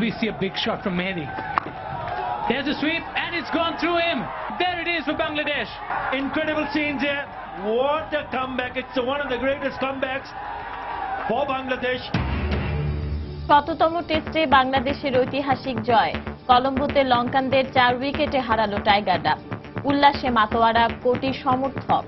We see a big shot from Mehdi. There's a sweep and it's gone through him. There it is for Bangladesh. Incredible scenes here. What a comeback. It's one of the greatest comebacks for Bangladesh. শততম টেস্টে বাংলাদেশের ঐতিহাসিক জয়। কলম্বোতে লঙ্কানদের 4 উইকেটে হারালো টাইগাররা। উল্লাসে মাতোয়ারা কোটি সমর্থক।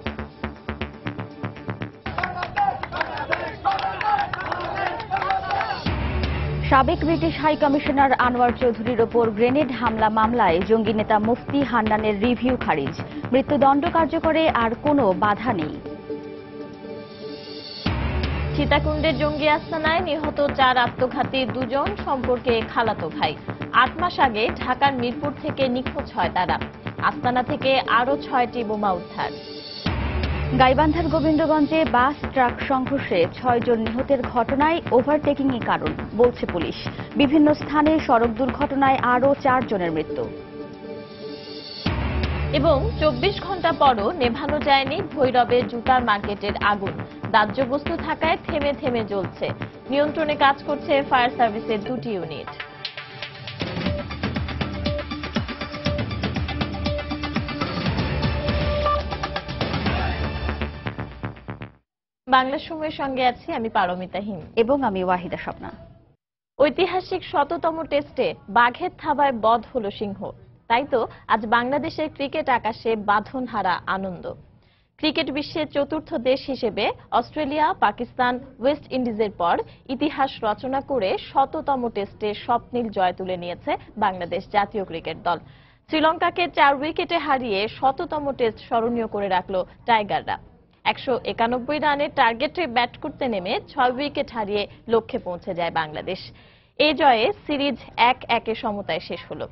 সাবেক ব্রিটিশ হাই কমিশনার আনোয়ার চৌধুরীর ওপর গ্রেনেড হামলা মামলায় জঙ্গি নেতা মুফতি হান্নানের রিভিউ খারিজ। মৃত্যুদণ্ড কার্যকরে আর কোনো বাধা নেই। সীতাকুণ্ডের জঙ্গি আস্তানায় নিহত 4 আত্মঘাতী 2 জন সম্পর্কে খালাতো ভাই। 8 মাস আগে ঢাকার মিরপুর থেকে নিখোঁজ হয় তারা। আস্তানা থেকে আরও 6টি বোমা উদ্ধার। গাইবান্ধার গোবিন্দগঞ্জে বাস ট্রাক সংঘর্ষে 6 জন নিহতের ঘটনায় ওভারটেকিংই কারণ বলছে পুলিশ। বিভিন্ন স্থানে সড়ক দুর্ঘটনায় আরও 4 জনের মৃত্যু। এবং 24 ঘন্টা পরও নেভানো যায়নি ভৈরবের জুতার মার্কেটের আগুন। দাহ্য বস্তু থাকায় থেমে থেমে জ্বলছে। নিয়ন্ত্রণে কাজ করছে ফায়ার সার্ভিসের 2টি ইউনিট। বাংলা সময়ের সঙ্গে আছি আমি পারমিতা হিম এবং আমি ওয়াহিদা স্বপ্না। ঐতিহাসিক 100তম টেস্টে বাঘের থাবায় বধ হলো সিংহ। তাই তো আজ বাংলাদেশের ক্রিকেট আকাশে বাঁধনহারা আনন্দ। ক্রিকেট বিশ্বের 4র্থ দেশ হিসেবে অস্ট্রেলিয়া, পাকিস্তান, ওয়েস্ট ইন্ডিজের পর ইতিহাস রচনা করে 100তম টেস্টে স্বপ্নিল জয় তুলে নিয়েছে বাংলাদেশ জাতীয় ক্রিকেট দল। শ্রীলঙ্কাকে 4 উইকেটে হারিয়ে 100তম টেস্ট স্মরণীয় করে রাখল টাইগাররা। 191 রানের টার্গেটে ব্যাট করতে নেমে 6 উইকেট হারিয়ে লক্ষ্যে পৌঁছে যায় বাংলাদেশ। এই জয়ে সিরিজ 1-1 সমতায় শেষ হলো।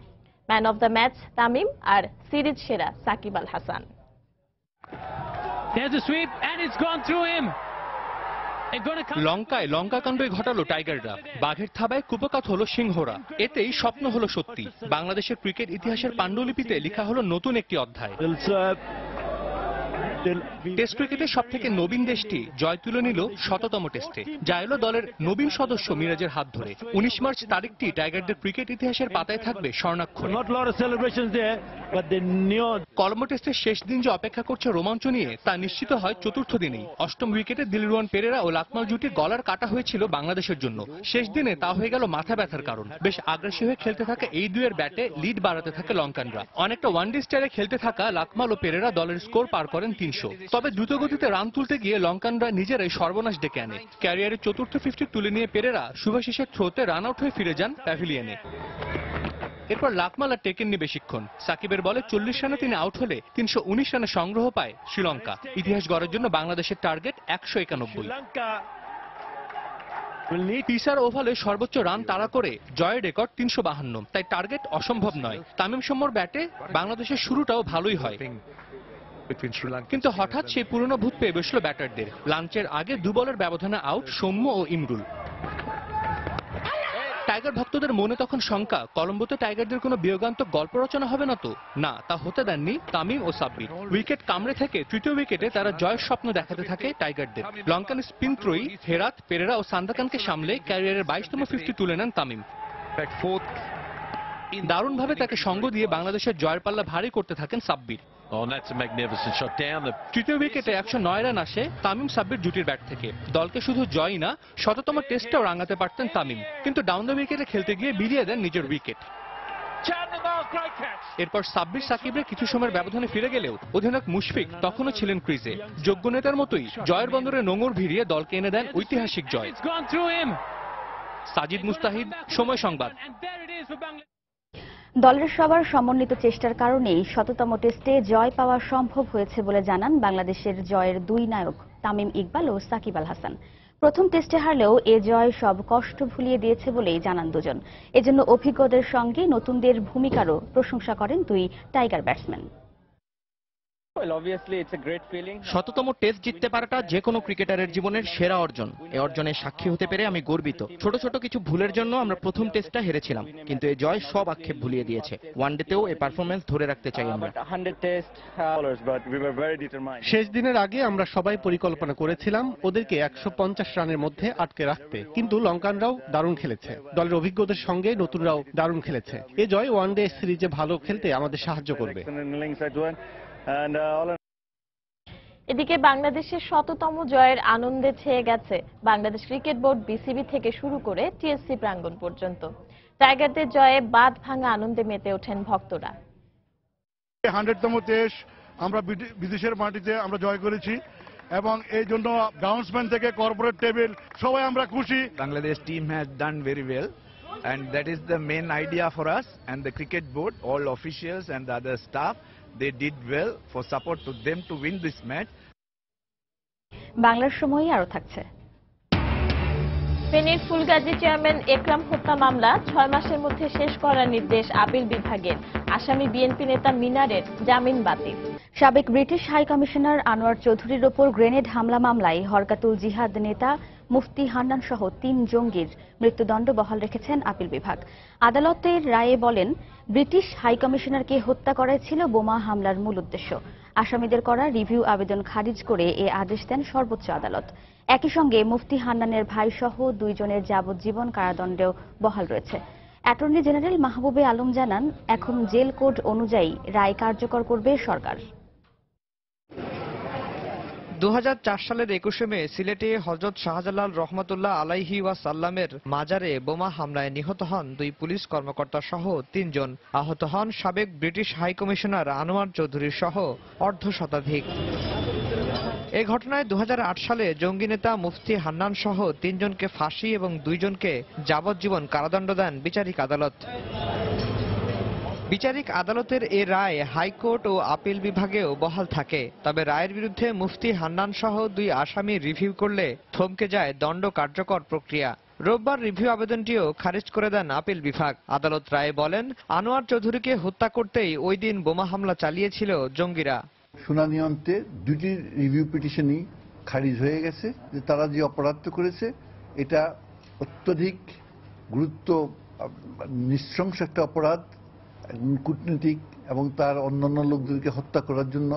Man of the match Tamim আর সিরিজ সেরা সাকিব আল হাসান। লঙ্কায় লঙ্কাকাণ্ডই ঘটালো টাইগাররা, বাঘের থাবায় কুপকাত হলো সিংহরা। এতেই স্বপ্ন হলো সত্যি। বাংলাদেশের ক্রিকেট ইতিহাসের পাণ্ডুলিপিতে লেখা হলো নতুন একটি অধ্যায়। টেস্ট ক্রিকেটের সব থেকে নবীন দেশটি জয় তুলে নিল 100তম টেস্টে, যা এলো দলের নবীন সদস্য মিরাজের হাত ধরে। 19 মার্চ তারিখটি টাইগারদের ক্রিকেট ইতিহাসের পাতায় থাকবে স্বর্ণাক্ষরে। কলম্বো টেস্টের শেষ দিন যে অপেক্ষা করছে রোমাঞ্চ নিয়ে তা নিশ্চিত হয় 4র্থ দিনেই। 8ম উইকেটে দিলরুয়ান পেরেরা ও লাকমাল জুটির গলার কাটা হয়েছিল বাংলাদেশের জন্য। শেষ দিনে তা হয়ে গেল মাথা ব্যথার কারণ। বেশ আগ্রাসী হয়ে খেলতে থাকা এই দুয়ের ব্যাটে লিড বাড়াতে থাকে লঙ্কানরা। অনেকটা ওয়ানডে স্টাইলে খেলতে থাকা লাকমাল ও পেরেরা দলের স্কোর পার করেন 300। তবে দ্রুতগতিতে রান তুলতে গিয়ে লঙ্কানরা নিজেরাই সর্বনাশ ডেকে আনে। ক্যারিয়ারের 4র্থ 50 তুলে নিয়ে পেরেরা শুভাশিসের থ্রোতে রান আউট হয়ে ফিরে যান প্যাভিলিয়নে। এরপর লাকমাল আর টেকেননি বেশিক্ষণ। সাকিবের বলে 40 রানে তিনি আউট হলে 319 রানে সংগ্রহ পায় শ্রীলঙ্কা। ইতিহাস গড়ার জন্য বাংলাদেশের টার্গেট 191। পিসার ওভালে সর্বোচ্চ রান তাড়া করে জয়ের রেকর্ড 352। তাই টার্গেট অসম্ভব নয়। তামিম শম্যর ব্যাটে বাংলাদেশের শুরুটাও ভালোই হয়, কিন্তু হঠাৎ সেই পুরনো ভূত পেয়ে বসল ব্যাটারদের। লাঞ্চের আগে 2 বলের ব্যবধানে আউট সৌম্য ও ইমরুল। টাইগার ভক্তদের মনে তখন শঙ্কা, কলম্বোতে টাইগারদের কোনো বিয়োগান্তক গল্প রচনা হবে না তো? না, তা হতে দেননি তামিম ও সাব্বির। উইকেট কামড়ে থেকে 3য় উইকেটে তারা জয়ের স্বপ্ন দেখাতে থাকে টাইগারদের। লঙ্কান স্পিন ত্রয়ী হেরাত, পেরেরা ও সান্দাকানকে সামলে ক্যারিয়ারের 22তম 50 তুলে নেন তামিম। দারুণভাবে তাকে সঙ্গ দিয়ে বাংলাদেশের জয়ের পাল্লা ভারী করতে থাকেন সাব্বির। 3য় উইকেটে 109 রান আসে তামিম সাব্বির জুটির ব্যাট থেকে। দলকে শুধু জয়ই না, 100তম টেস্টেও রাঙাতে পারতেন তামিম, কিন্তু ডাউন দ্য উইকেটে খেলতে গিয়ে বিলিয়ে দেন নিজের উইকেট। এরপর সাব্বির সাকিবের কিছু সময়ের ব্যবধানে ফিরে গেলেও অধিনায়ক মুশফিক তখনও ছিলেন ক্রিজে। যোগ্য নেতার মতোই জয়ের বন্দরে নোঙর ভিড়িয়ে দলকে এনে দেন ঐতিহাসিক জয়। সাজিদ মুস্তাহিদ, সময় সংবাদ। দলের সবার সমন্বিত চেষ্টার কারণেই 100তম টেস্টে জয় পাওয়া সম্ভব হয়েছে বলে জানান বাংলাদেশের জয়ের 2 নায়ক তামিম ইকবাল ও সাকিব আল হাসান। প্রথম টেস্টে হারলেও এ জয় সব কষ্ট ভুলিয়ে দিয়েছে বলেই জানান দুজন। এজন্য অভিজ্ঞদের সঙ্গে নতুনদের ভূমিকারও প্রশংসা করেন 2 টাইগার ব্যাটসম্যান। শততম টেস্ট জিততে পারাটা যে কোনো ক্রিকেটারের জীবনের সেরা অর্জন। এ অর্জনের সাক্ষী হতে পেরে আমি গর্বিত। ছোট ছোট কিছু ভুলের জন্য আমরা প্রথম টেস্টটা হেরেছিলাম, কিন্তু এই জয় সব আক্ষেপ ভুলিয়ে দিয়েছে। ওয়ানডেতেও এই পারফরমেন্স ধরে রাখতে চাই আমরা। শেষ দিনের আগে আমরা সবাই পরিকল্পনা করেছিলাম ওদেরকে 150 রানের মধ্যে আটকে রাখতে, কিন্তু লঙ্কানরাও দারুণ খেলেছে। দলের অভিজ্ঞদের সঙ্গে নতুনরাও দারুণ খেলেছে। এ জয় ওয়ানডে সিরিজে ভালো খেলতে আমাদের সাহায্য করবে। এদিকে বাংলাদেশের শততম জয়ের আনন্দে ছেয়ে গেছে বাংলাদেশ ক্রিকেট বোর্ড, বিসিবি থেকে শুরু করে টিএসসি প্রাঙ্গণ পর্যন্ত। টাইগারদের জয়ে বাঁধ ভাঙা আনন্দে মেতে ওঠেন ভক্তরা। 100তম টেস্ট আমরা বিদেশের মাটিতে আমরা জয় করেছি এবং এই জন্য গ্রাউন্ডসম্যান থেকে কর্পোরেট টেবিল সবাই আমরা খুশি। Bangladesh team has done very well, and that is the main idea for us, and the cricket board, all officials and the other staff, they did well for support to them to win this match. বাংলার সময়ই আরো থাকছে। ফেনীর Fulgazi chairman একরাম হত্যা মামলা 6 মাসের মধ্যে শেষ করার নির্দেশ আপিল বিভাগের। আসামি বিএনপি নেতা মিনারের জামিন বাতিল। সাবেক ব্রিটিশ হাই কমিশনার আনোয়ার চৌধুরীর ওপর গ্রেনেড হামলা মামলায় হরকাতুল জিহাদ নেতা মুফতি হান্নান সহ 3 জঙ্গির মৃত্যুদণ্ড বহাল রেখেছেন আপিল বিভাগ। আদালতের রায়ে বলেন, ব্রিটিশ হাই কমিশনারকে হত্যা করাই ছিল বোমা হামলার মূল উদ্দেশ্য। আসামিদের করা রিভিউ আবেদন খারিজ করে এ আদেশ দেন সর্বোচ্চ আদালত। একই সঙ্গে মুফতি হান্নানের ভাই সহ 2 জনের যাবজ্জীবন কারাদণ্ডেও বহাল রয়েছে। অ্যাটর্নি জেনারেল মাহবুবে আলম জানান, এখন জেল কোড অনুযায়ী রায় কার্যকর করবে সরকার। 2004 সালের 21শে মে সিলেটে হযরত শাহজালাল রহমতুল্লাহ আলাইহি ওয়াসাল্লামের মাজারে বোমা হামলায় নিহত হন 2 পুলিশ কর্মকর্তা সহ 3 জন। আহত হন সাবেক British high commissioner Anwar Chowdhury সহ অর্ধশতাধিক। এই ঘটনায় 2008 সালে জঙ্গি নেতা মুফতি হান্নান সহ 3 জনকে ফাঁসি এবং 2 জনকে যাবজ্জীবন কারাদণ্ড দেন বিচারিক আদালত। বিচারিক আদালতের এ রায় হাইকোর্ট ও আপিল বিভাগেও বহাল থাকে। তবে রায়ের বিরুদ্ধে মুফতি হান্নান সহ 2 আসামি রিভিউ করলে থমকে যায় দণ্ড কার্যকর প্রক্রিয়া। রোববার রিভিউ আবেদনটিও খারিজ করে দেন আপিল বিভাগ। আদালত রায়ে বলেন, আনোয়ার চৌধুরীকে হত্যা করতেই ওই দিন বোমা হামলা চালিয়েছিল জঙ্গিরা। শুনানি অন্তে 2টি রিভিউ পিটিশনই খারিজ হয়ে গেছে যে তারা যে অপরাধ করেছে এটা অত্যধিক নৃশংস একটা অপরাধ। কূটনীতিক এবং তার অন্যান্য লোকদেরকে হত্যা করার জন্য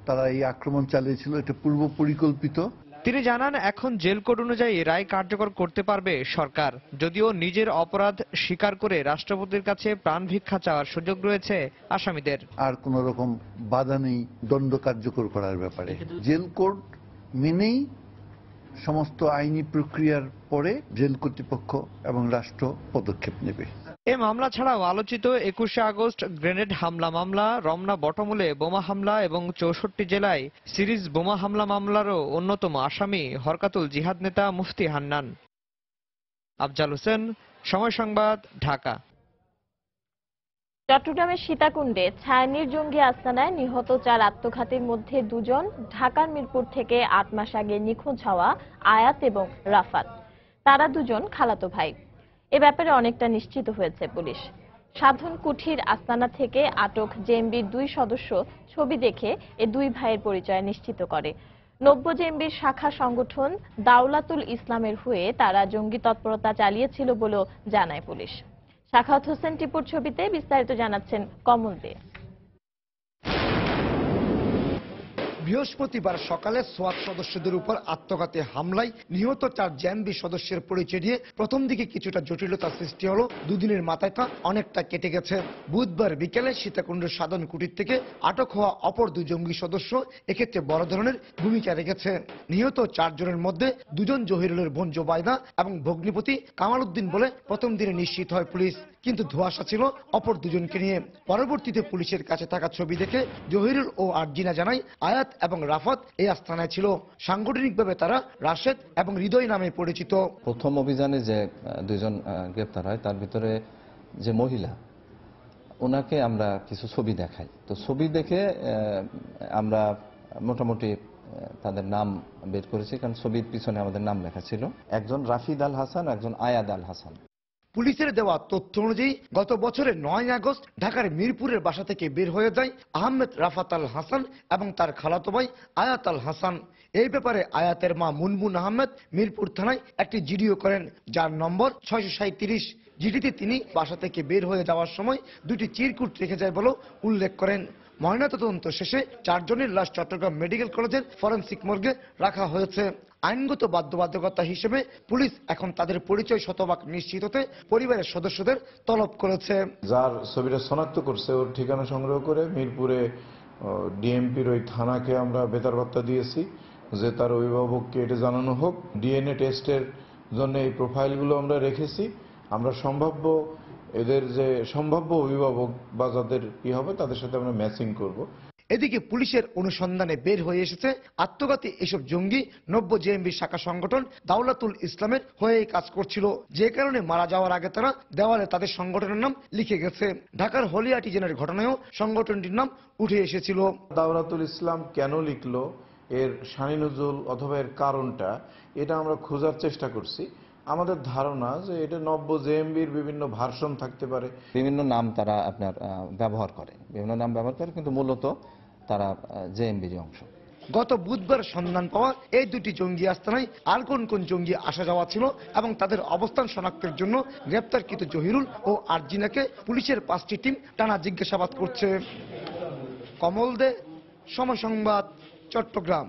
তারা এই আক্রমণ চালিয়েছিল, এটা পূর্ব পরিকল্পিত। তিনি জানান, এখন জেল কোড অনুযায়ী রায় কার্যকর করতে পারবে সরকার। যদিও নিজের অপরাধ স্বীকার করে রাষ্ট্রপতির কাছে প্রাণ ভিক্ষা চাওয়ার সুযোগ রয়েছে আসামিদের। আর কোন রকম বাধা নেই দণ্ড কার্যকর করার ব্যাপারে। জেল কোড মেনেই সমস্ত আইনি প্রক্রিয়ার পরে জেল কর্তৃপক্ষ এবং রাষ্ট্র পদক্ষেপ নেবে। এ মামলা ছাড়াও আলোচিত 21শে আগস্ট গ্রেনেড হামলা মামলা, রমনা বটমূলে বোমা হামলা এবং 64 জেলায় সিরিজ বোমা হামলা মামলারও অন্যতম আসামি হরকাতুল জিহাদ নেতা মুফতি হান্নান। আফজাল হোসেন, সময় সংবাদ, ঢাকা। চট্টগ্রামের সীতাকুণ্ডে ছায়ানীর জঙ্গি আস্তানায় নিহত 4 আত্মঘাতীর মধ্যে 2 জন ঢাকার মিরপুর থেকে 8 মাস আগে নিখোঁজ হওয়া আয়াত এবং রাফাত। তারা 2 জন খালাতো ভাই। এ ব্যাপারে অনেকটা নিশ্চিত হয়েছে পুলিশ। সাধন কুঠির আস্তানা থেকে আটক জেএমবির 2 সদস্য ছবি দেখে এ 2 ভাইয়ের পরিচয় নিশ্চিত করে। নব্য জেএমবির শাখা সংগঠন দাওলাতুল ইসলামের হয়ে তারা জঙ্গি তৎপরতা চালিয়েছিল বলেও জানায় পুলিশ। সাখাওয়াত হোসেন টিপুর ছবিতে বিস্তারিত জানাচ্ছেন কমল দে। বৃহস্পতিবার সকালে সোয়াত সদস্যদের উপর আত্মঘাতী হামলায় নিহত 4 জেএমবি সদস্যের পরিচয় দিয়ে প্রথম দিকে কিছুটা জটিলতার সৃষ্টি হলো। 2 দিনের মাথায় তা অনেকটা কেটে গেছে। বুধবার বিকেলে সীতাকুণ্ডের সাধন কুটির থেকে আটক হওয়া অপর 2 জঙ্গি সদস্য এক্ষেত্রে বড় ধরনের ভূমিকা রেখেছে। নিহত 4 জনের মধ্যে 2 জন জহিরুলের বোন জোবায়দা এবং ভগ্নিপতি কামাল উদ্দিন বলে প্রথম দিনে নিশ্চিত হয় পুলিশ, কিন্তু ধোঁয়াশা ছিল অপর 2 জনকে নিয়ে। পরবর্তীতে পুলিশের কাছে থাকা ছবি দেখে জহিরুল ও আরজিনা জানায় আয়াত এবং রাফাত এই আস্তানায় ছিল। সাংগঠনিকভাবে তারা রাশেদ এবং হৃদয় নামে পরিচিত। প্রথম অভিযানে যে 2 জন গ্রেপ্তার হয় তার ভিতরে যে মহিলা, ওনাকে আমরা কিছু ছবি দেখাই। তো ছবি দেখে আমরা মোটামুটি তাদের নাম বের করেছি, কারণ ছবির পিছনে আমাদের নাম লেখা ছিল। একজন রাফিদ আল হাসান, একজন আয়াদ আল হাসান। পুলিশের দেওয়া তথ্য অনুযায়ী গত বছরের 9 আগস্ট ঢাকার মিরপুরের বাসা থেকে বের হয়ে যায় আহমেদ রাফাত আল হাসান এবং তার খালাতো ভাই আয়াত আল হাসান। এই ব্যাপারে আয়াতের মা মুনমুন আহমেদ মিরপুর থানায় একটি জিডিও করেন, যার নম্বর 637। জিডিতে তিনি বাসা থেকে বের হয়ে যাওয়ার সময় 2টি চিরকুট রেখে যায় বলেও উল্লেখ করেন। ময়নাতদন্ত শেষে 4 জনের লাশ চট্টগ্রাম মেডিকেল কলেজের ফরেনসিক মর্গে রাখা হয়েছে। আইনগত বাধ্যবাধকতা হিসেবে পুলিশ এখন তাদের পরিচয় শতভাগ নিশ্চিত হতে পরিবারের সদস্যদের তলব করেছে। যার ছবিটা শনাক্ত করছে ওর ঠিকানা সংগ্রহ করে মিরপুরে ডিএমপির ওই থানাকে আমরা বেতার বার্তা দিয়েছি যে তার অভিভাবককে এটা জানানো হোক। ডিএনএ টেস্টের জন্য এই প্রোফাইলগুলো আমরা রেখেছি। আমরা এদের যে সম্ভাব্য অভিভাবক বা যাদের কি হবে তাদের সাথে আমরা ম্যাচিং করব। এদিকে পুলিশের অনুসন্ধানে বের হয়ে এসেছে আত্মঘাতী এসব জঙ্গি 90 জেএমবি শাখা সংগঠন দাওলাতুল ইসলামের হয়ে কাজ করছিল, যে কারণে মারা যাওয়ার আগে তারা দেওয়ালে তাদের সংগঠনের নাম লিখে গেছে। ঢাকার হলি আর্টিজানের ঘটনায়ও সংগঠনটির নাম উঠে এসেছিল। দাওলাতুল ইসলাম কেন লিখলো, এর শানি নজুল অথবা এর কারণটা এটা আমরা খোঁজার চেষ্টা করছি। আমাদের ধারণা যে এটা 90 জেএমবির বিভিন্ন ভার্সন থাকতে পারে। বিভিন্ন নাম তারা আপনার ব্যবহার করে, কিন্তু মূলত তারা জেএমবির অংশ। গত বুধবার সন্ধান পাওয়া এই 2টি জঙ্গি আস্তানায় আর কোন কোন জঙ্গি আসা যাওয়া ছিল এবং তাদের অবস্থান শনাক্তের জন্য গ্রেপ্তারকৃত জহিরুল ও আরজিনাকে পুলিশের 5টি টিম টানা জিজ্ঞাসাবাদ করছে। কমল দে, সময় সংবাদ, চট্টগ্রাম।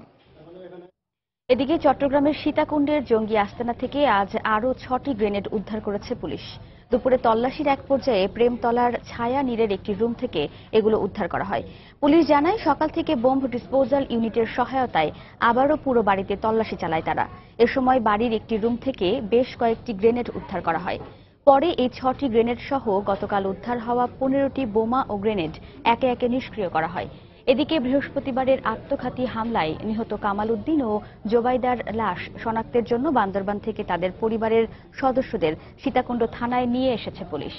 এদিকে চট্টগ্রামের সীতাকুণ্ডের জঙ্গি আস্তানা থেকে আজ আরও 6টি গ্রেনেড উদ্ধার করেছে পুলিশ। দুপুরে তল্লাশির এক পর্যায়ে প্রেমতলার ছায়া নীরের একটি রুম থেকে এগুলো উদ্ধার করা হয়। পুলিশ জানায় সকাল থেকে বোম্ব ডিসপোজাল ইউনিটের সহায়তায় আবারও পুরো বাড়িতে তল্লাশি চালায় তারা। এ সময় বাড়ির একটি রুম থেকে বেশ কয়েকটি গ্রেনেড উদ্ধার করা হয়। পরে এই 6টি গ্রেনেড সহ গতকাল উদ্ধার হওয়া 15টি বোমা ও গ্রেনেড একে একে নিষ্ক্রিয় করা হয়। এদিকে বৃহস্পতিবারের আত্মঘাতী হামলায় নিহত কামাল উদ্দিন ও জোবাইদার লাশ শনাক্তের জন্য বান্দরবান থেকে তাদের পরিবারের সদস্যদের সীতাকুণ্ড থানায় নিয়ে এসেছে পুলিশ।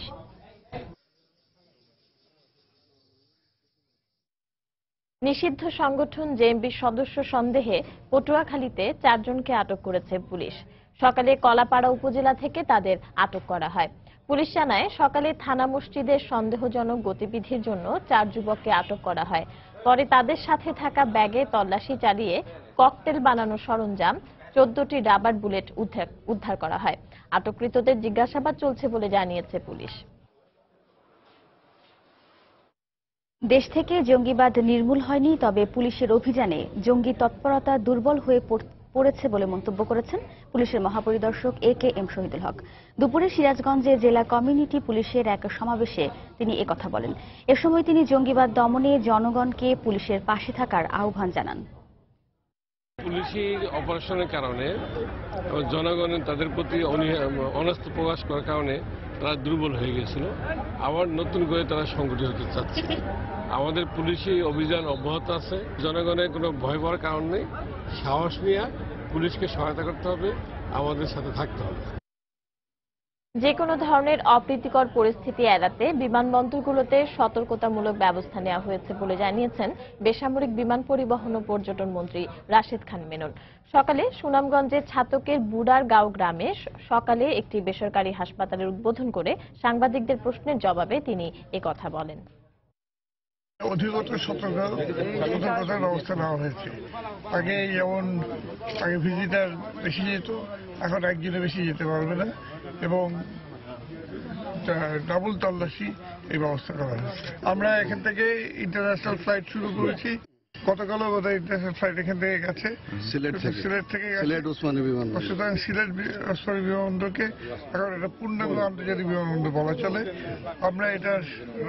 নিষিদ্ধ সংগঠন জেএমবির সদস্য সন্দেহে পটুয়াখালীতে 4 জনকে আটক করেছে পুলিশ। সকালে কলাপাড়া উপজেলা থেকে তাদের আটক করা হয়। পুলিশ জানায় সকালে থানা মসজিদের সন্দেহজনক গতিবিধির জন্য 4 যুবককে আটক করা হয়। পরে তাদের সাথে থাকা ব্যাগে তল্লাশি চালিয়ে ককটেল বানানোর সরঞ্জাম 14টি রাবার বুলেট উদ্ধার করা হয়। আটককৃতদের জিজ্ঞাসাবাদ চলছে বলে জানিয়েছে পুলিশ। দেশ থেকে জঙ্গিবাদ নির্মূল হয়নি, তবে পুলিশের অভিযানে জঙ্গি তৎপরতা দুর্বল হয়ে পড়েছে বলে মন্তব্য করেছেন পুলিশের মহাপরিদর্শক একেএম শহীদুল হক। দুপুরে সিরাজগঞ্জে জেলা কমিউনিটি পুলিশের এক সমাবেশে তিনি একথা বলেন। এ সময় তিনি জঙ্গিবাদ দমনে জনগণকে পুলিশের পাশে থাকার আহ্বান জানান। পুলিশি অপারেশনের কারণে জনগণের তাদের প্রতি অনাস্থা প্রকাশ করার কারণে তারা দুর্বল হয়ে গেছিল। আবার নতুন করে তারা সংগঠিত হতে চাচ্ছে। আমাদের পুলিশি অভিযান অব্যাহত আছে। জনগণের কোনো ভয় পাওয়ার কারণ নেই। সাহস নিয়ে পুলিশকে সহায়তা করতে হবে, আমাদের সাথে থাকতে হবে। যে কোনো ধরনের অপ্রীতিকর পরিস্থিতি এড়াতে বিমানবন্দরগুলোতে সতর্কতামূলক ব্যবস্থা নেওয়া হয়েছে বলে জানিয়েছেন বেসামরিক বিমান পরিবহন ও পর্যটন মন্ত্রী রাশেদ খান মেনন। সকালে সুনামগঞ্জের ছাতকের বুড়ারগাঁও গ্রামে সকালে একটি বেসরকারি হাসপাতালের উদ্বোধন করে সাংবাদিকদের প্রশ্নের জবাবে তিনি একথা বলেন। অধিকতর সতর্কতার ব্যবস্থা নেওয়া হয়েছে। আগে ভিজিটার বেশি যেত, এখন একজনে বেশি যেতে পারবে না এবং ডাবল তল্লাশি এই ব্যবস্থা করা হয়েছে। আমরা এখান থেকে ইন্টারন্যাশনাল ফ্লাইট শুরু করেছি। গতকালও বোধহয় ইন্টারন্যাশনাল ফ্লাইট এখান থেকে গেছে, সিলেট থেকে সুতরাং সিলেট ওসমানী বিমানবন্দরকে এখন এটা পূর্ণাঙ্গ আন্তর্জাতিক বিমানবন্দর বলা চলে। আমরা এটা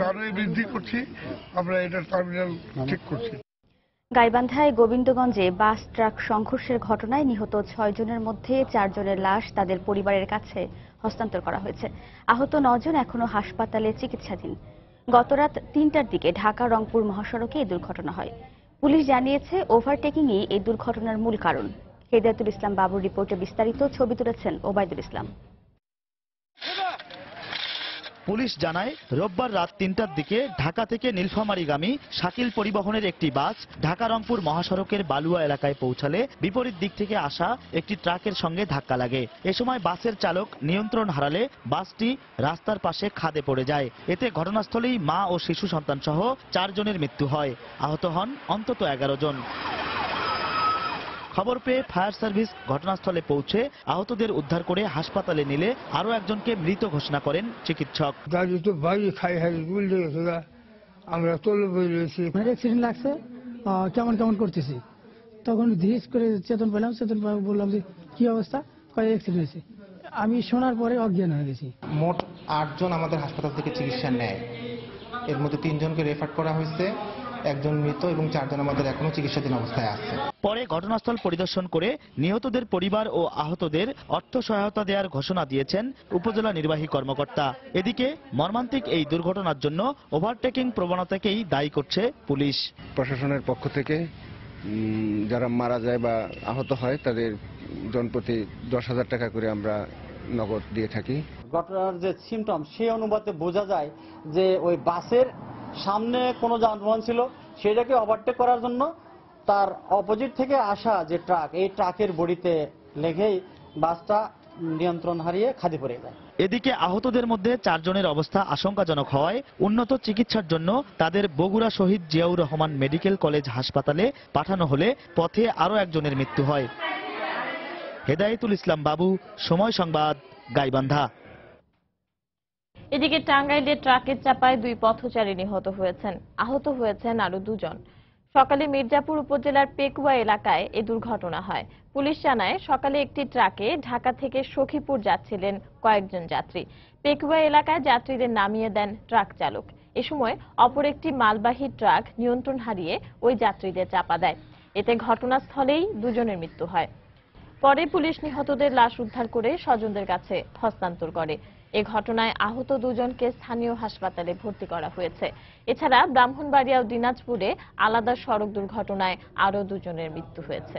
রানওয়ে বৃদ্ধি করছি, আমরা এটা টার্মিনাল ঠিক করছি। গাইবান্ধায় গোবিন্দগঞ্জে বাস ট্রাক সংঘর্ষের ঘটনায় নিহত 6 জনের মধ্যে 4 জনের লাশ তাদের পরিবারের কাছে হস্তান্তর করা হয়েছে। আহত 9 জন এখনো হাসপাতালে চিকিৎসাধীন। গতরাত 3টার দিকে ঢাকা রংপুর মহাসড়কে এই দুর্ঘটনা হয়। পুলিশ জানিয়েছে ওভারটেকিংই এই দুর্ঘটনার মূল কারণ। হেদায়েতুল ইসলাম বাবুর রিপোর্টে বিস্তারিত, ছবি তুলেছেন ওবায়দুল ইসলাম। পুলিশ জানায় রোববার রাত ৩টার দিকে ঢাকা থেকে নীলফামারীগামী শাকিল পরিবহনের একটি বাস ঢাকা রংপুর মহাসড়কের বালুয়া এলাকায় পৌঁছালে বিপরীত দিক থেকে আসা একটি ট্রাকের সঙ্গে ধাক্কা লাগে। এ সময় বাসের চালক নিয়ন্ত্রণ হারালে বাসটি রাস্তার পাশে খাদে পড়ে যায়। এতে ঘটনাস্থলেই মা ও শিশু সন্তান সহ 4 জনের মৃত্যু হয়। আহত হন অন্তত 11 জন। খবর পেয়ে ফায়ার সার্ভিস ঘটনাস্থলে পৌঁছে আহতদের উদ্ধার করে হাসপাতালে নিলে আরো একজনকে মৃত ঘোষণা করেন চিকিৎসক। অ্যাক্সিডেন্ট লাগছে, কেমন কেমন করতেছি, তখন ধীরে করে চেতন পেলাম। চেতন বললাম যে কি অবস্থা, অ্যাক্সিডেন্ট হয়েছে। আমি শোনার পরে অজ্ঞান হয়ে গেছি। মোট 8 জন আমাদের হাসপাতাল থেকে চিকিৎসা নেয়। এর মধ্যে 3 জনকে রেফার করা হয়েছে, 1 জন মৃত এবং 4 জন আমাদের এখনো চিকিৎসাধীন অবস্থায় আছে। পরে ঘটনাস্থল পরিদর্শন করে নিহতদের পরিবার ও আহতদের অর্থ সহায়তা দেওয়ার ঘোষণা দিয়েছেন উপজেলা নির্বাহী কর্মকর্তা। এদিকে মর্মান্তিক এই দুর্ঘটনার জন্য ওভারটেকিং প্রবণতাকেই দায়ী করছে পুলিশ। প্রশাসনের পক্ষ থেকে যারা মারা যায় বা আহত হয় তাদের জনপ্রতি 10,000 টাকা করে আমরা নগদ দিয়ে থাকি। ঘটনার যে সিমটম সেই অনুপাতে বোঝা যায় যে ওই বাসের সামনে কোনো যানবাহন ছিল, সেটাকে ওভারটেক করার জন্য তার অপোজিট থেকে আসা যে ট্রাক, এই ট্রাকের বডিতে লেগেই বাসটা নিয়ন্ত্রণ হারিয়ে খাদে পড়ে যায়। এদিকে আহতদের মধ্যে 4 জনের অবস্থা আশঙ্কাজনক হওয়ায় উন্নত চিকিৎসার জন্য তাদের বগুড়া শহীদ জিয়াউর রহমান মেডিকেল কলেজ হাসপাতালে পাঠানো হলে পথে আরো একজনের মৃত্যু হয়। হেদায়েতুল ইসলাম বাবু, সময় সংবাদ, গাইবান্ধা। এদিকে টাঙ্গাইলে ট্রাকের চাপায় 2 পথচারী নিহত হয়েছেন, আহত হয়েছেন আরো 2 জন। সকালে মির্জাপুর উপজেলার পেকুয়া এলাকায় এই দুর্ঘটনা হয়। পুলিশ জানায় সকালে একটি ট্রাকে ঢাকা থেকে সখীপুর যাচ্ছিলেন কয়েকজন যাত্রী। পেকুয়া এলাকায় যাত্রীদের নামিয়ে দেন ট্রাক চালক। এ সময় অপর একটি মালবাহী ট্রাক নিয়ন্ত্রণ হারিয়ে ওই যাত্রীদের চাপা দেয়। এতে ঘটনাস্থলেই 2 জনের মৃত্যু হয়। পরে পুলিশ নিহতদের লাশ উদ্ধার করে স্বজনদের কাছে হস্তান্তর করে। এ ঘটনায় আহত 2 জনকে স্থানীয় হাসপাতালে ভর্তি করা হয়েছে। এছাড়া ব্রাহ্মণবাড়িয়া ও দিনাজপুরে আলাদা সড়ক দুর্ঘটনায় আরো 2 জনের মৃত্যু হয়েছে।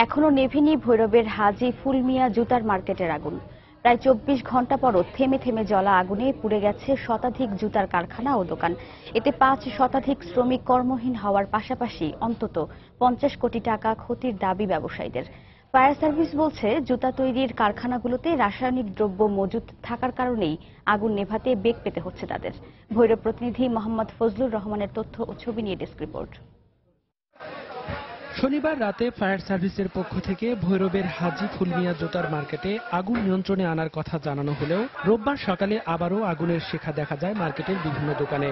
এখনো নেভেনি ভৈরবের হাজি ফুলমিয়া জুতার মার্কেটের আগুন। প্রায় 24 ঘন্টা পরও থেমে থেমে জ্বলা আগুনে পুড়ে গেছে শতাধিক জুতার কারখানা ও দোকান। এতে 5 শতাধিক শ্রমিক কর্মহীন হওয়ার পাশাপাশি অন্তত 50 কোটি টাকা ক্ষতির দাবি ব্যবসায়ীদের। ফায়ার সার্ভিস বলছে, জুতা তৈরির কারখানাগুলোতে রাসায়নিক দ্রব্য মজুত থাকার কারণেই আগুন নেভাতে বেগ পেতে হচ্ছে তাদের। ভৈরব প্রতিনিধি মোহাম্মদ ফজলুর রহমানের তথ্য ও ছবি নিয়ে ডেস্ক রিপোর্ট। শনিবার রাতে ফায়ার সার্ভিসের পক্ষ থেকে ভৈরবের হাজি ফুলমিয়া জুতার মার্কেটে আগুন নিয়ন্ত্রণে আনার কথা জানানো হলেও রোববার সকালে আবারও আগুনের শিখা দেখা যায় মার্কেটের বিভিন্ন দোকানে।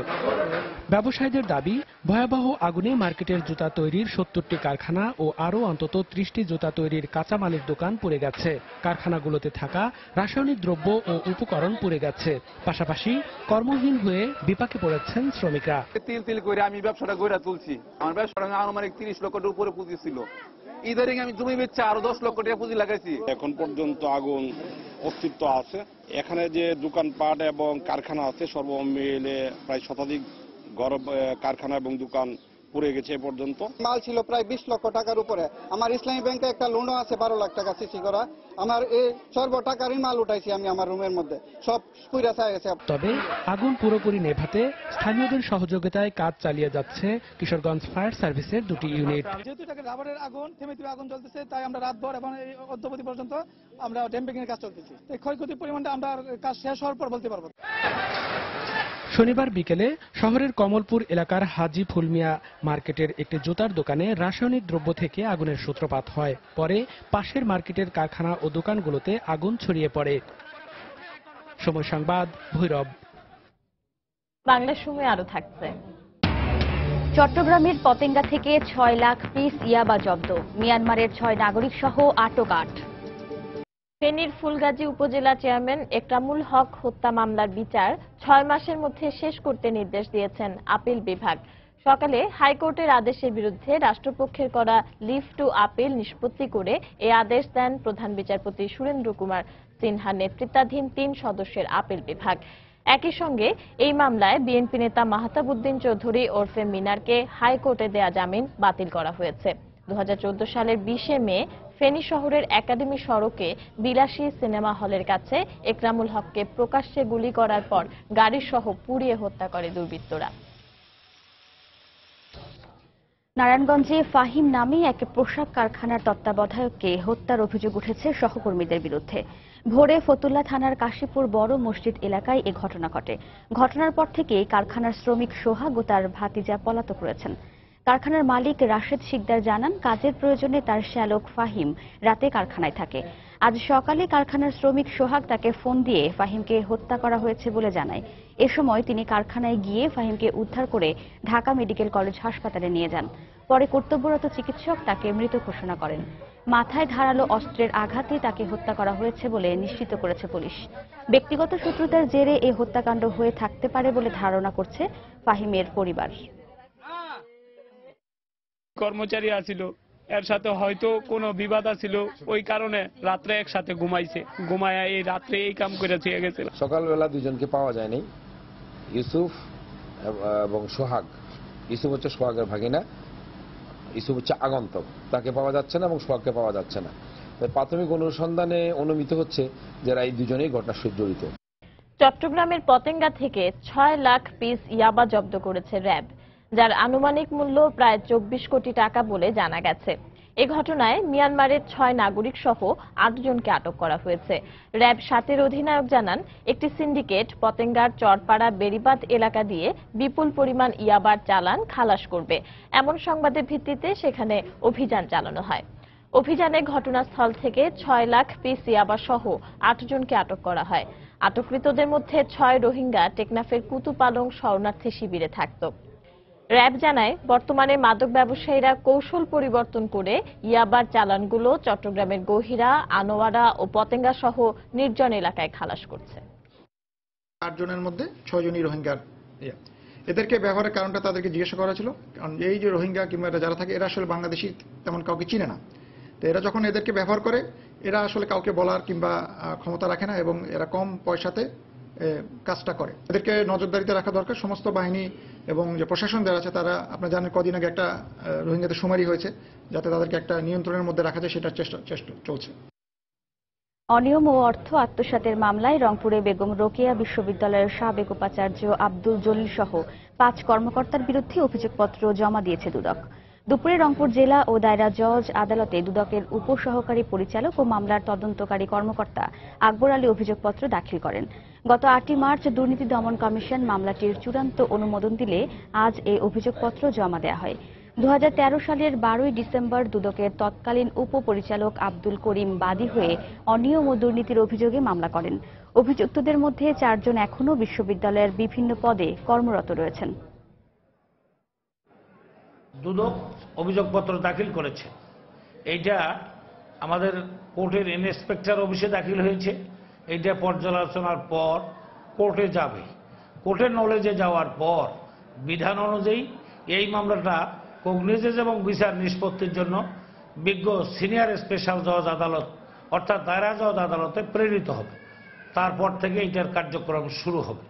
ব্যবসায়ীদের দাবি, ভয়াবহ আগুনে মার্কেটের জুতা তৈরির 70টি কারখানা ও আরও অন্তত 30টি জুতা তৈরির কাঁচামালের দোকান পুড়ে গেছে। কারখানাগুলোতে থাকা রাসায়নিক দ্রব্য ও উপকরণ পুড়ে গেছে। পাশাপাশি কর্মহীন হয়ে বিপাকে পড়েছেন শ্রমিকরা। তিল করে আমি ব্যবসাটা গড়ে তুলছি। আমার ব্যবসাটা আনুমানিক 30 লক্ষের উপরে পুঁজি ছিল। ইদারিং আমি জমি বেচছি, আরো 10 লক্ষ টাকা পুঁজি লাগাইছি। এখন পর্যন্ত আগুন অস্তিত্ব আছে। এখানে যে দোকানপাট এবং কারখানা আছে সর্বমিলে প্রায় শতাধিক ঘর, কারখানা এবং দোকান পুড়ে গেছে। এ পর্যন্ত মাল ছিল প্রায় 20 লক্ষ টাকার উপরে। আমার ইসলামী ব্যাংকে একটা লোনও আছে 12 লাখ টাকা সিসি করা। আমার এই সর্ব টাকারই মাল উঠাইছি আমি আমার রুমের মধ্যে, সব পুড়ে ছাই গেছে। তবে আগুন পুরোপুরি নেভাতে স্থানীয়দের সহযোগিতায় কাজ চালিয়ে যাচ্ছে কিশোরগঞ্জ ফায়ার সার্ভিসের 2টি ইউনিট। যেহেতু এটা রাবারের আগুন, থেমে থেমে আগুন জ্বলতেছে, তাই আমরা রাতভর এবং অদ্যবধি পর্যন্ত আমরা ড্যাম্পিং এর কাজ চলতেছি। এই ক্ষয়ক্ষতির পরিমাণটা আমরা কাজ শেষ হওয়ার পর বলতে পারবো। শনিবার বিকেলে শহরের কমলপুর এলাকার হাজি ফুলমিয়া মার্কেটের একটি জুতার দোকানে রাসায়নিক দ্রব্য থেকে আগুনের সূত্রপাত হয়। পরে পাশের মার্কেটের কারখানা ও দোকানগুলোতে আগুন ছড়িয়ে পড়ে। সময় সংবাদ, ভৈরব। বাংলার সময় আরো থাকছে। চট্টগ্রামের পতেঙ্গা থেকে 6 লাখ পিস ইয়াবা জব্দ। মিয়ানমারের 6 নাগরিক সহ আটক 8। ফেনীর ফুলগাজী উপজেলা চেয়ারম্যান একরামুল হক হত্যা মামলার বিচার 6 মাসের মধ্যে শেষ করতে নির্দেশ দিয়েছেন আপিল বিভাগ। সকালে হাইকোর্টের আদেশের বিরুদ্ধে রাষ্ট্রপক্ষের করা লিভ টু আপিল নিষ্পত্তি করে এই আদেশ দেন প্রধান বিচারপতি সুরেন্দ্র কুমার সিনহা নেতৃত্বাধীন 3 সদস্যের আপিল বিভাগ। একই সঙ্গে এই মামলায় বিএনপি নেতা মাহতাবউদ্দিন চৌধুরী ওরফে মিনারকে হাইকোর্টে দেয়া জামিন বাতিল করা হয়েছে। 2014 সালের 20 মে ফেনী শহরের একাডেমি সড়কে বিলাসী সিনেমা হলের কাছে একরামুল হককে প্রকাশ্যে গুলি করার পর গাড়িসহ পুড়িয়ে হত্যা করে দুর্বৃত্তরা। নারায়ণগঞ্জে ফাহিম নামে এক পোশাক কারখানার তত্ত্বাবধায়ককে হত্যার অভিযোগ উঠেছে সহকর্মীদের বিরুদ্ধে। ভোরে ফতুল্লা থানার কাশীপুর বড় মসজিদ এলাকায় এ ঘটনা ঘটে। ঘটনার পর থেকে কারখানার শ্রমিক সোহাগ ও তার ভাতিজা পলাতক রয়েছেন। কারখানার মালিক রাশেদ শিকদার জানান, কাজের প্রয়োজনে তার শ্যালক ফাহিম রাতে কারখানায় থাকে। আজ সকালে কারখানার শ্রমিক সোহাগ তাকে ফোন দিয়ে ফাহিমকে হত্যা করা হয়েছে বলে জানায়। এ সময় তিনি কারখানায় গিয়ে ফাহিমকে উদ্ধার করে ঢাকা মেডিকেল কলেজ হাসপাতালে নিয়ে যান। পরে কর্তব্যরত চিকিৎসক তাকে মৃত ঘোষণা করেন। মাথায় ধারালো অস্ত্রের আঘাতে তাকে হত্যা করা হয়েছে বলে নিশ্চিত করেছে পুলিশ। ব্যক্তিগত শত্রুতার জেরে এই হত্যাকাণ্ড হয়ে থাকতে পারে বলে ধারণা করছে ফাহিমের পরিবার। কর্মচারী আছিল, এর সাথে হয়তো কোনো বিবাদ আছিল, ওই কারণে রাত্রে একসাথে ঘুমাইছে, ঘুমায় এই রাত্রে এই কাম করে ছুঁয়ে গেছিল। সকালবেলা দুজনকে পাওয়া যায়নি, ইউসুফ এবং সোহাগ। ইউসুফ হচ্ছে সোহাগের ভাগিনা, ইউসুফ হচ্ছে আগন্তক, তাকে পাওয়া যাচ্ছে না এবং সোহাগকে পাওয়া যাচ্ছে না। প্রাথমিক অনুসন্ধানে অনুমিত হচ্ছে যারা এই দুজনেই ঘটনার সাথে জড়িত। চট্টগ্রামের পতেঙ্গা থেকে 6 লাখ পিস ইয়াবা জব্দ করেছে র্যাব, যার আনুমানিক মূল্য প্রায় 24 কোটি টাকা বলে জানা গেছে। এ ঘটনায় মিয়ানমারের 6 নাগরিক সহ 8 জনকে আটক করা হয়েছে। র্যাব 7-এর অধিনায়ক জানান, একটি সিন্ডিকেট পতেঙ্গার চরপাড়া বেড়িবাঁধ এলাকা দিয়ে বিপুল পরিমাণ ইয়াবার চালান খালাস করবে, এমন সংবাদের ভিত্তিতে সেখানে অভিযান চালানো হয়। অভিযানে ঘটনাস্থল থেকে 6 লাখ পিস ইয়াবা সহ 8 জনকে আটক করা হয়। আটককৃতদের মধ্যে 6 রোহিঙ্গা টেকনাফের কুতুপালং শরণার্থী শিবিরে থাকত। র্যাব জানায়, বর্তমানে মাদক ব্যবসায়ীরা কৌশল পরিবর্তন করে ইয়াবার চালানগুলো চট্টগ্রামের গহিরা, আনোয়ারা ও পতেঙ্গা সহ নির্জন এলাকায় খালাস করছে। 8 জনের মধ্যে 6 জনই রোহিঙ্গার। এদেরকে ব্যবহারের কারণটা তাদেরকে জিজ্ঞাসা করা ছিল, কারণ এই যে রোহিঙ্গা কিংবা যারা থাকে এরা আসলে বাংলাদেশি তেমন কাউকে চিনে না। তো এরা যখন এদেরকে ব্যবহার করে, এরা আসলে কাউকে বলার কিংবা ক্ষমতা রাখে না এবং এরা কম পয়সাতে কাজটা করে। এদেরকে নজরদারিতে রাখা দরকার। সমস্ত বাহিনী এবং যে প্রশাসন যারা আছে তারা, আপনারা জানেন কদিন আগে একটা রোহিঙ্গাদের শুমারি হয়েছে, যাতে তাদেরকে একটা নিয়ন্ত্রণের মধ্যে রাখা যায় সেটার চেষ্টা চলছে। অনিয়ম ও অর্থ আত্মসাতের মামলায় রংপুরে বেগম রোকেয়া বিশ্ববিদ্যালয়ের সাবেক উপাচার্য আব্দুল জলিল সহ 5 কর্মকর্তার বিরুদ্ধে অভিযোগপত্র জমা দিয়েছে দুদক। দুপুরে রংপুর জেলা ও দায়রা জজ আদালতে দুদকের উপসহকারী পরিচালক ও মামলার তদন্তকারী কর্মকর্তা আকবর আলী অভিযোগপত্র দাখিল করেন। গত 8 মার্চ দুর্নীতি দমন কমিশন মামলাটির চূড়ান্ত অনুমোদন দিলে আজ এই অভিযোগপত্র জমা দেওয়া হয়। 2013 সালের 12 ডিসেম্বর দুদকের তৎকালীন উপপরিচালক আব্দুল করিম বাদী হয়ে অনিয়ম ও দুর্নীতির অভিযোগে মামলা করেন। অভিযুক্তদের মধ্যে 4 জন এখনও বিশ্ববিদ্যালয়ের বিভিন্ন পদে কর্মরত রয়েছেন। দুদক অভিযোগপত্র দাখিল করেছে। এইটা আমাদের কোর্টের ইন্সপেক্টর অফিসে দাখিল হয়েছে। এইটা পর্যালোচনার পর কোর্টে যাবে। কোর্টের নলেজে যাওয়ার পর বিধান অনুযায়ী এই মামলাটা কগনিজেন্স এবং বিচার নিষ্পত্তির জন্য বিজ্ঞ সিনিয়র স্পেশাল জজ আদালত অর্থাৎ দায়রা জজ আদালতে প্রেরিত হবে। তারপর থেকে এটার কার্যক্রম শুরু হবে।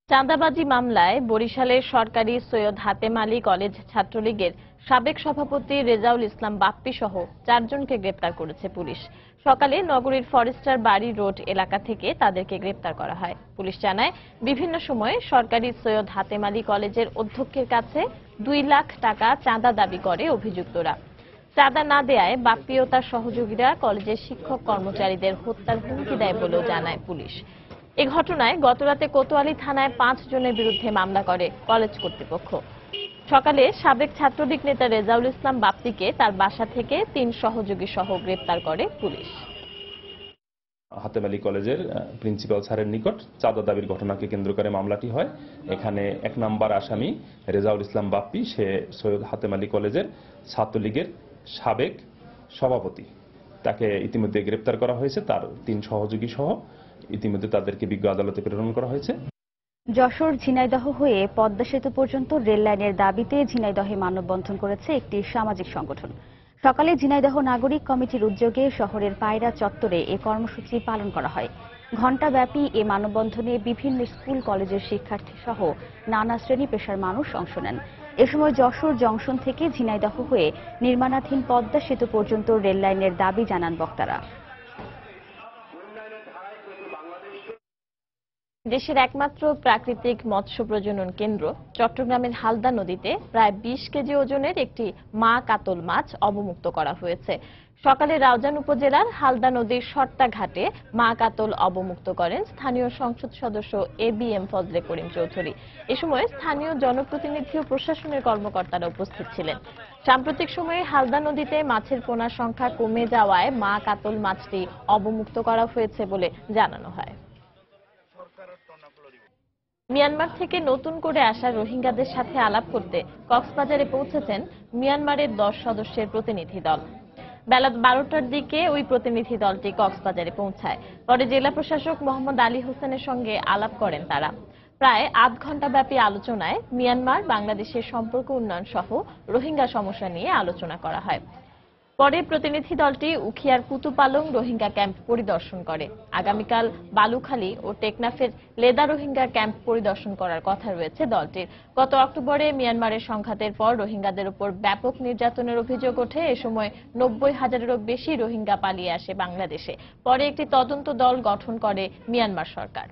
চাঁদাবাজি মামলায় বরিশালের সরকারি সৈয়দ হাতেম আলী কলেজ ছাত্রলীগের সাবেক সভাপতি রেজাউল ইসলাম বাপ্পি সহ 4 জনকে গ্রেপ্তার করেছে পুলিশ। সকালে নগরীর ফরেস্টার বাড়ি রোড এলাকা থেকে তাদেরকে গ্রেপ্তার করা হয়। পুলিশ জানায়, বিভিন্ন সময়ে সরকারি সৈয়দ হাতেম আলী কলেজের অধ্যক্ষের কাছে 2 লাখ টাকা চাঁদা দাবি করে অভিযুক্তরা। চাঁদা না দেয়ায় বাপ্পি ও তার সহযোগীরা কলেজের শিক্ষক কর্মচারীদের হত্যার হুমকি দেয় বলেও জানায় পুলিশ। এ ঘটনায় গতরাতে কোতোয়ালি থানায় 5 জনের বিরুদ্ধে মামলা করে কলেজ কর্তৃপক্ষ। সকালে সাবেক ছাত্রলীগ নেতা রেজাউল ইসলাম বাপ্পিকে তার বাসা থেকে 3 সহযোগী সহ গ্রেপ্তার করে পুলিশ। হাতেম আলী কলেজের প্রিন্সিপাল স্যারের নিকট চাঁদা দাবির ঘটনাকে কেন্দ্র করে মামলাটি হয়। এখানে 1 নম্বর আসামি রেজাউল ইসলাম বাপ্পি, সে সৈয়দ হাতেম আলী কলেজের ছাত্রলীগের সাবেক সভাপতি। তাকে ইতিমধ্যে গ্রেপ্তার করা হয়েছে, তার 3 সহযোগী সহ ইতিমধ্যে তাদেরকে বিজ্ঞ আদালতে প্রেরণ করা হয়েছে। যশোর ঝিনাইদহ হয়ে পদ্মা সেতু পর্যন্ত রেল লাইনের দাবিতে ঝিনাইদহে মানববন্ধন করেছে একটি সামাজিক সংগঠন। সকালে ঝিনাইদহ নাগরিক কমিটির উদ্যোগে শহরের পায়রা চত্বরে এ কর্মসূচি পালন করা হয়। ঘণ্টাব্যাপী এ মানববন্ধনে বিভিন্ন স্কুল কলেজের শিক্ষার্থী সহ নানা শ্রেণী পেশার মানুষ অংশ নেন। এ সময় যশোর জংশন থেকে ঝিনাইদহ হয়ে নির্মাণাধীন পদ্মা সেতু পর্যন্ত রেল লাইনের দাবি জানান বক্তারা। দেশের একমাত্র প্রাকৃতিক মৎস্য প্রজনন কেন্দ্র চট্টগ্রামের হালদা নদীতে প্রায় 20 কেজি ওজনের একটি মা কাতল মাছ অবমুক্ত করা হয়েছে। সকালে রাউজান উপজেলার হালদা নদীর সর্তা ঘাটে মা কাতল অবমুক্ত করেন স্থানীয় সংসদ সদস্য ABM ফজলে করিম চৌধুরী। এ সময় স্থানীয় জনপ্রতিনিধি ও প্রশাসনের কর্মকর্তারা উপস্থিত ছিলেন। সাম্প্রতিক সময়ে হালদা নদীতে মাছের পোনার সংখ্যা কমে যাওয়ায় মা কাতল মাছটি অবমুক্ত করা হয়েছে বলে জানানো হয়। মিয়ানমার থেকে নতুন করে আসা রোহিঙ্গাদের সাথে আলাপ করতে কক্সবাজারে পৌঁছেছেন মিয়ানমারের 10 সদস্যের প্রতিনিধি দল। বেলা 12টার দিকে ওই প্রতিনিধি দলটি কক্সবাজারে পৌঁছায়। পরে জেলা প্রশাসক মোহাম্মদ আলী হোসেনের সঙ্গে আলাপ করেন তারা। প্রায় আধ ঘণ্টা ব্যাপী আলোচনায় মিয়ানমার বাংলাদেশের সম্পর্ক উন্নয়ন সহ রোহিঙ্গা সমস্যা নিয়ে আলোচনা করা হয়। পরে প্রতিনিধি দলটি উখিয়ার কুতুপালং রোহিঙ্গা ক্যাম্প পরিদর্শন করে। আগামীকাল বালুখালী ও টেকনাফের লেদা রোহিঙ্গা ক্যাম্প পরিদর্শন করার কথা রয়েছে দলটির। গত অক্টোবরে মিয়ানমারের সংঘাতের পর রোহিঙ্গাদের উপর ব্যাপক নির্যাতনের অভিযোগ ওঠে। এ সময় 90,000-এরও বেশি রোহিঙ্গা পালিয়ে আসে বাংলাদেশে। পরে একটি তদন্ত দল গঠন করে মিয়ানমার সরকার।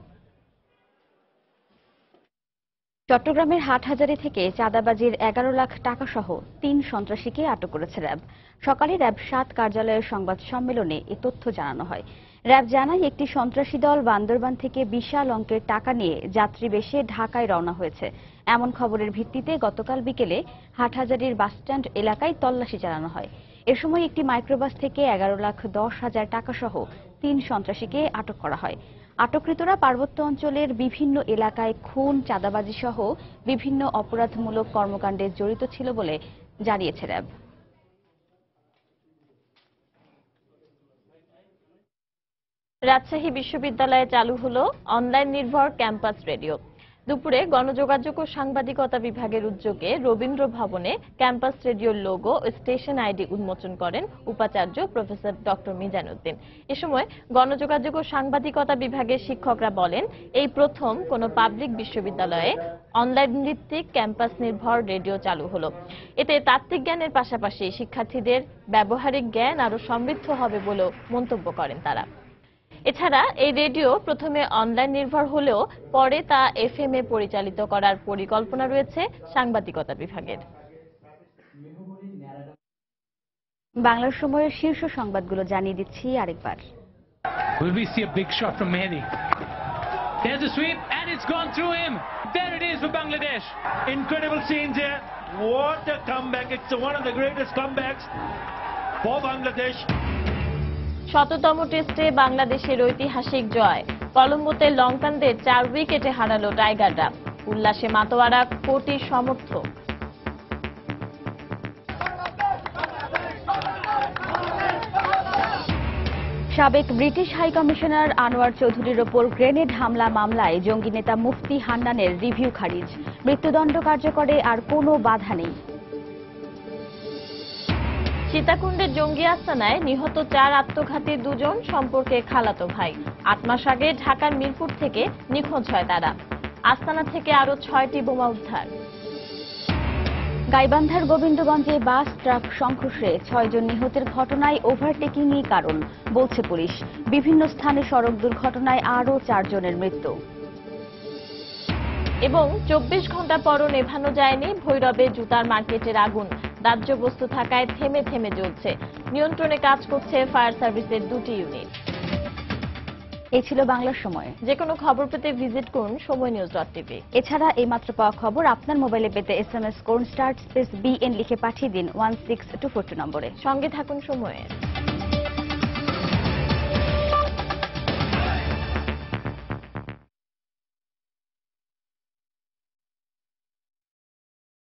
চট্টগ্রামের হাটহাজারী থেকে চাঁদাবাজির 11 লাখ টাকা সহ 3 সন্ত্রাসীকে আটক করেছে র্যাব। সকালে র্যাব 7 কার্যালয়ের সংবাদ সম্মেলনে এ তথ্য জানানো হয়। র্যাব জানায় একটি সন্ত্রাসী দল বান্দরবান থেকে বিশাল অঙ্কের টাকা নিয়ে যাত্রী বেশে ঢাকায় রওনা হয়েছে। এমন খবরের ভিত্তিতে গতকাল বিকেলে হাটহাজারীর বাসস্ট্যান্ড এলাকায় তল্লাশি চালানো হয়। এ সময় একটি মাইক্রোবাস থেকে 11,10,000 টাকা সহ 3 সন্ত্রাসীকে আটক করা হয়। আটককৃতরা পার্বত্য অঞ্চলের বিভিন্ন এলাকায় খুন, চাঁদাবাজি সহ বিভিন্ন অপরাধমূলক কর্মকাণ্ডে জড়িত ছিল বলে জানিয়েছে র্যাব। রাজশাহী বিশ্ববিদ্যালয়ে চালু হলো অনলাইন নির্ভর ক্যাম্পাস রেডিও। দুপুরে গণযোগাযোগ ও সাংবাদিকতা বিভাগের উদ্যোগে রবীন্দ্র ভবনে ক্যাম্পাস রেডিওর লোগো ও স্টেশন আইডি উন্মোচন করেন উপাচার্য প্রফেসর ডক্টর মিজানুদ্দিন। এ সময় গণযোগাযোগ ও সাংবাদিকতা বিভাগের শিক্ষকরা বলেন, এই প্রথম কোনো পাবলিক বিশ্ববিদ্যালয়ে অনলাইন ভিত্তিক ক্যাম্পাস নির্ভর রেডিও চালু হলো। এতে তাত্ত্বিক জ্ঞানের পাশাপাশি শিক্ষার্থীদের ব্যবহারিক জ্ঞান আরও সমৃদ্ধ হবে বলেও মন্তব্য করেন তারা। এছাড়া এই রেডিও প্রথমে অনলাইন নির্ভর হলেও পরে তা FM এ পরিচালিত করার পরিকল্পনা রয়েছে সাংবাদিকতা বিভাগের। বাংলার সময়ের শীর্ষ সংবাদগুলো জানিয়ে দিচ্ছি আরেকবার। Will we see a big shot from Mehdi? There's a sweep and it's gone through him. There it is for Bangladesh. Incredible scenes here. What a comeback. It's one of the greatest comebacks for Bangladesh. শততম টেস্টে বাংলাদেশের ঐতিহাসিক জয়। কলম্বোতে লঙ্কানদের 4 উইকেটে হারালো টাইগাররা। উল্লাসে মাতোয়ারা কোটি সমর্থক। সাবেক ব্রিটিশ হাই কমিশনার আনোয়ার চৌধুরীর ওপর গ্রেনেড হামলা মামলায় জঙ্গি নেতা মুফতি হান্নানের রিভিউ খারিজ। মৃত্যুদণ্ড কার্যকরে আর কোনো বাধা নেই। সীতাকুণ্ডের জঙ্গি আস্তানায় নিহত 4 আত্মঘাতী 2 জন সম্পর্কে খালাতো ভাই। 8 মাস আগে ঢাকার মিরপুর থেকে নিখোঁজ হয় তারা। আস্তানা থেকে আরো 6টি বোমা উদ্ধার। গাইবান্ধার গোবিন্দগঞ্জে বাস ট্রাক সংঘর্ষে 6 জন নিহতের ঘটনায় ওভারটেকিংই কারণ বলছে পুলিশ। বিভিন্ন স্থানে সড়ক দুর্ঘটনায় আরও 4 জনের মৃত্যু। এবং 24 ঘন্টা পরও নেভানো যায়নি ভৈরবে জুতার মার্কেটের আগুন। দাহ্য বস্তু থাকায় থেমে থেমে জ্বলছে। নিয়ন্ত্রণে কাজ করছে ফায়ার সার্ভিসের 2টি ইউনিট। এই ছিল বাংলার সময়। যে কোনো খবর পেতে ভিজিট করুন সময়নিউজ.tv। এছাড়া এইমাত্র পাওয়া খবর আপনার মোবাইলে পেতে SMS করুন *BN লিখে পাঠিয়ে দিন 16242 নম্বরে। সঙ্গে থাকুন সময়ের।